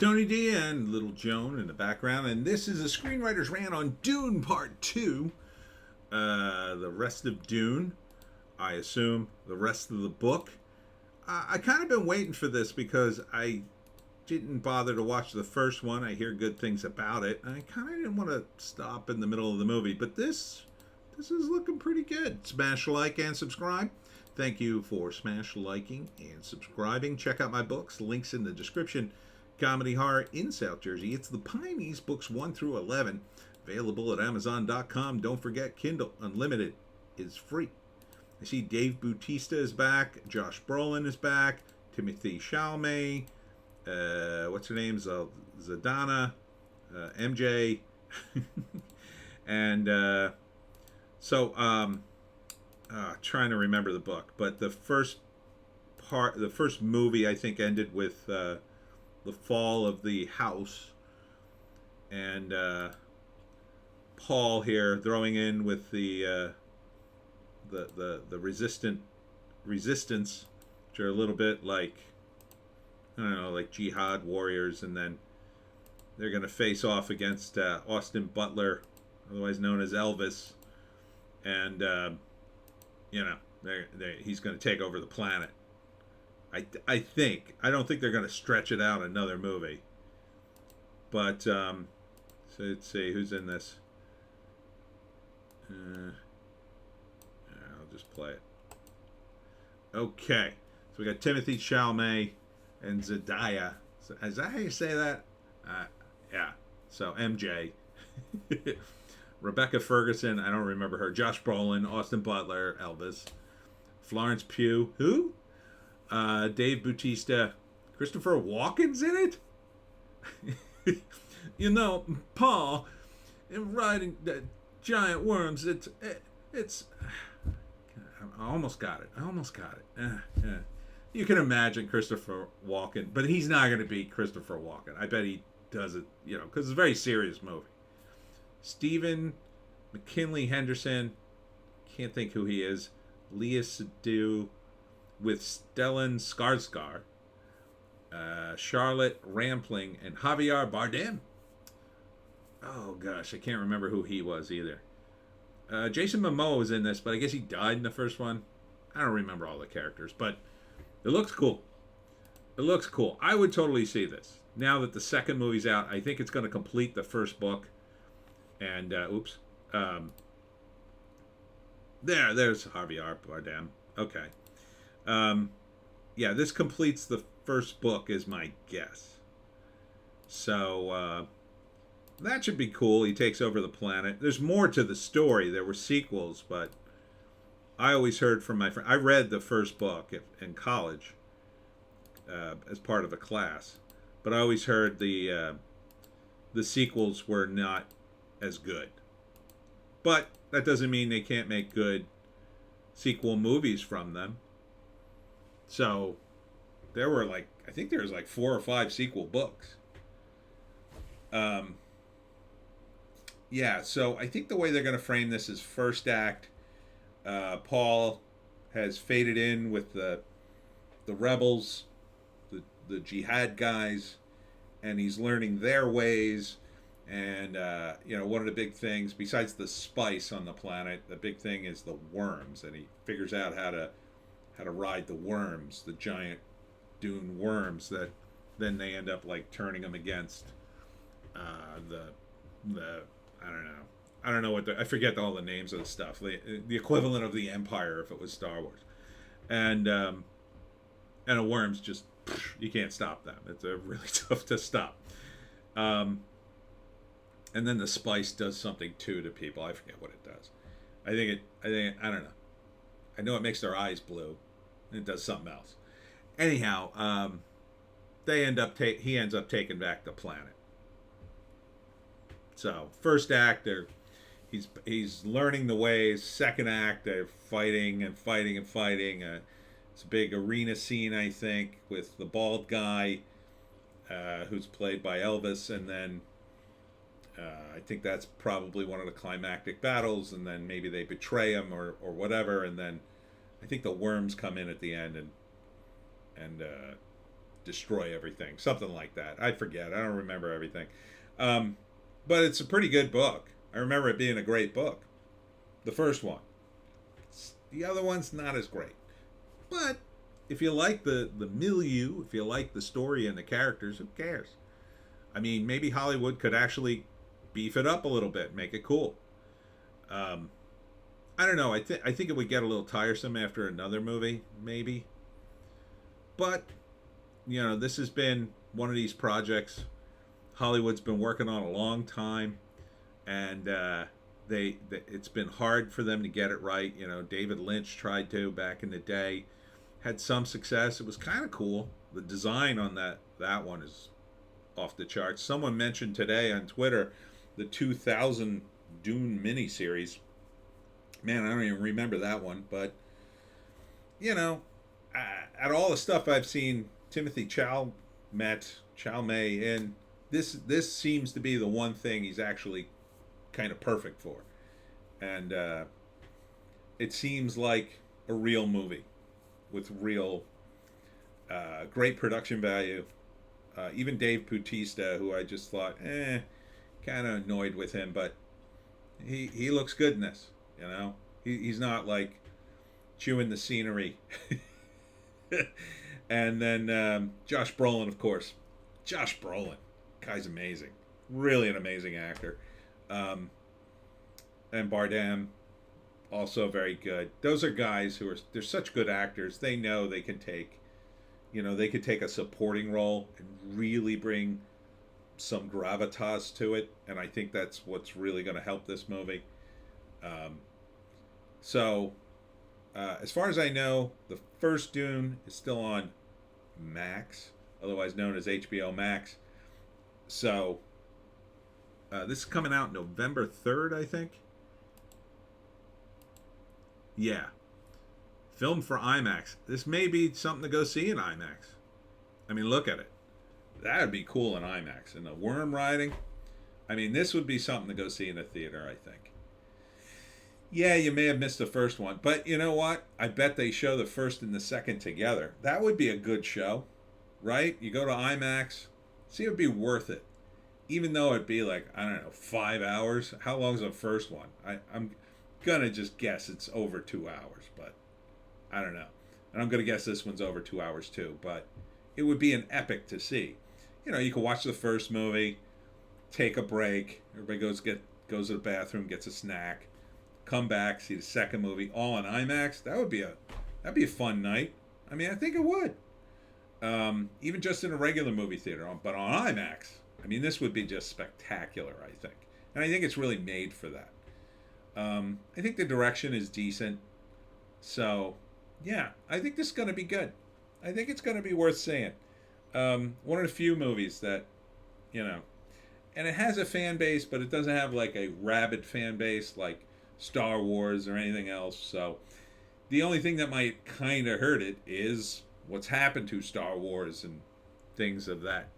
Tony D and Little Joan in the background, and this is a Screenwriter's Rant on Dune Part 2. The rest of Dune, I assume, the rest of the book. I kind of been waiting for this because I didn't bother to watch the first one. I hear good things about it. I kind of didn't want to stop in the middle of the movie, but this is looking pretty good. Smash like and subscribe. Thank you for smash liking and subscribing. Check out my books. Links in the description. Comedy Horror in South Jersey. It's the Pineys, books 1 through 11. Available at Amazon.com. Don't forget, Kindle Unlimited is free. I see Dave Bautista is back. Josh Brolin is back. Timothy Chalamet. What's her name? Zandaya. MJ. And trying to remember the book. But the first movie, I think, ended with the fall of the house, and Paul here throwing in with the resistance, which are a little bit like, I don't know, like jihad warriors, and then they're going to face off against Austin Butler, otherwise known as Elvis, and he's going to take over the planet. I think. I don't think they're going to stretch it out another movie. But, so let's see, who's in this? I'll just play it. Okay. So we got Timothy Chalamet and Zandaya. Is that how you say that? Yeah. So MJ. Rebecca Ferguson, I don't remember her. Josh Brolin, Austin Butler, Elvis. Florence Pugh. Who? Dave Bautista. Christopher Walken's in it? Paul, in riding the giant worms, it's I almost got it. Yeah. You can imagine Christopher Walken, but he's not going to be Christopher Walken. I bet he does it, because it's a very serious movie. Stephen McKinley Henderson, can't think who he is. Leah Seydoux with Stellan Skarsgård, Charlotte Rampling, and Javier Bardem. Oh gosh, I can't remember who he was either. Jason Momoa was in this, but I guess he died in the first one. I don't remember all the characters, but it looks cool. I would totally see this. Now that the second movie's out, I think it's going to complete the first book. And, there's Javier Bardem. Okay. This completes the first book, is my guess. So, that should be cool. He takes over the planet. There's more to the story. There were sequels, but I always heard from my friend. I read the first book in college as part of a class, but I always heard the sequels were not as good. But that doesn't mean they can't make good sequel movies from them. So there were I think there was 4 or 5 sequel books. So I think the way they're going to frame this is first act. Paul has faded in with the rebels, the jihad guys, and he's learning their ways. And one of the big things, besides the spice on the planet, the big thing is the worms, and he figures out how to ride the worms, the giant dune worms that then they end up turning them against the I don't know I forget all the names of the stuff, the equivalent of the Empire if it was Star Wars, and the worms just, you can't stop them. It's really tough to stop. And then the spice does something too to people. I forget what it does. I don't know. I know it makes their eyes blue, and it does something else. Anyhow, he ends up taking back the planet. So first act, he's learning the ways. Second act, they're fighting. It's a big arena scene, I think, with the bald guy, who's played by Elvis, and then I think that's probably one of the climactic battles, and then maybe they betray him or whatever, and then I think the worms come in at the end and destroy everything, something like that. I forget. I don't remember everything. Um, but it's a pretty good book. I remember it being a great book. The first one. The other one's not as great. But if you like the milieu, if you like the story and the characters, who cares? I mean, maybe Hollywood could actually beef it up a little bit, make it cool. Um, I don't know. I think it would get a little tiresome after another movie, maybe. But this has been one of these projects Hollywood's been working on a long time, and it's been hard for them to get it right. David Lynch tried to back in the day, had some success. It was kind of cool. The design on that one is off the charts. Someone mentioned today on Twitter the 2000 Dune miniseries. Man, I don't even remember that one, but at all the stuff I've seen Timothy Chalamet in, this seems to be the one thing he's actually kind of perfect for, and it seems like a real movie with real great production value. Even Dave Bautista, who I just thought, kind of annoyed with him, but he looks good in this. He's not like chewing the scenery. And then Josh Brolin, of course. Josh Brolin, guy's amazing, really an amazing actor. And Bardem, also very good. Those are guys they're such good actors. They know they can take, they could take a supporting role and really bring some gravitas to it. And I think that's what's really going to help this movie. As far as I know, the first Dune is still on Max, otherwise known as HBO Max. So, this is coming out November 3rd, I think. Yeah. Filmed for IMAX. This may be something to go see in IMAX. I mean, look at it. That would be cool in IMAX. And the worm riding. I mean, this would be something to go see in a theater, I think. Yeah, you may have missed the first one. But you know what? I bet they show the first and the second together. That would be a good show, right? You go to IMAX. See, it would be worth it. Even though it'd be like, I don't know, 5 hours. How long's the first one? I'm going to just guess it's over 2 hours. But I don't know. And I'm going to guess this one's over 2 hours too. But it would be an epic to see. You can watch the first movie, take a break. Everybody goes to the bathroom, gets a snack. Come back, see the second movie, all on IMAX. That'd be a fun night. I mean, I think it would. Even just in a regular movie theater, but on IMAX. I mean, this would be just spectacular, I think. And I think it's really made for that. I think the direction is decent. So, yeah, I think this is going to be good. I think it's going to be worth seeing. One of the few movies that, and it has a fan base, but it doesn't have like a rabid fan base like Star Wars or anything else. So the only thing that might kind of hurt it is what's happened to Star Wars and things of that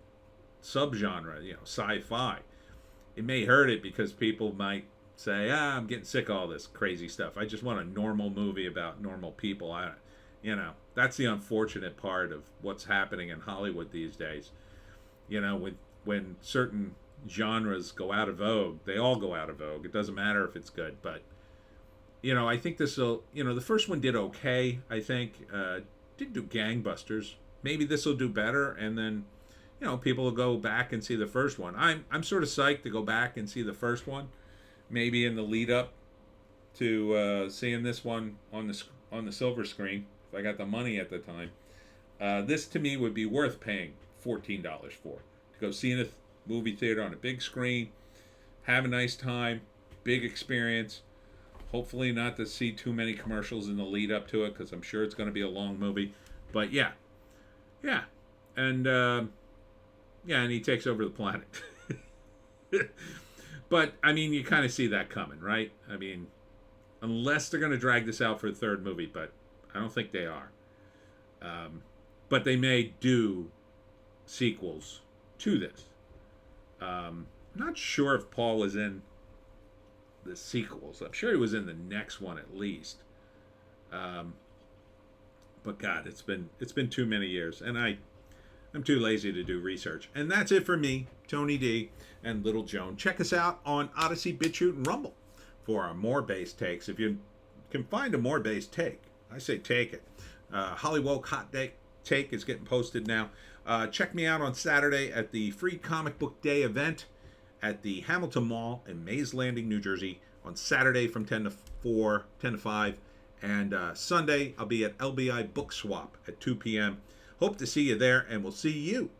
subgenre, sci-fi. It may hurt it because people might say, I'm getting sick of all this crazy stuff. I just want a normal movie about normal people. That's the unfortunate part of what's happening in Hollywood these days. When certain genres go out of vogue, they all go out of vogue. It doesn't matter if it's good, but I think this will, the first one did okay. I think didn't do gangbusters. Maybe this will do better, and then people will go back and see the first one. I'm sort of psyched to go back and see the first one, maybe in the lead up to seeing this one on the silver screen if I got the money at the time. This to me would be worth paying $14 for, to go see in a movie theater on a big screen, have a nice time, big experience. Hopefully not to see too many commercials in the lead up to it, because I'm sure it's going to be a long movie. But yeah, and and he takes over the planet. But I mean, you kind of see that coming, right? I mean, unless they're going to drag this out for a third movie, but I don't think they are. But they may do sequels to this. Not sure if Paul was in the sequels. I'm sure he was in the next one at least. But God, it's been too many years, and I I'm too lazy to do research. And that's it for me, Tony D, and Little Joan. Check us out on Odysee, Bitchute, and Rumble for our more based takes. If you can find a more based take, I say take it. Hollywoke Hot Day Take is getting posted now. Check me out on Saturday at the Free Comic Book Day event at the Hamilton Mall in Mays Landing, New Jersey on Saturday from 10 to 4, 10 to 5. And Sunday, I'll be at LBI Book Swap at 2 p.m. Hope to see you there, and we'll see you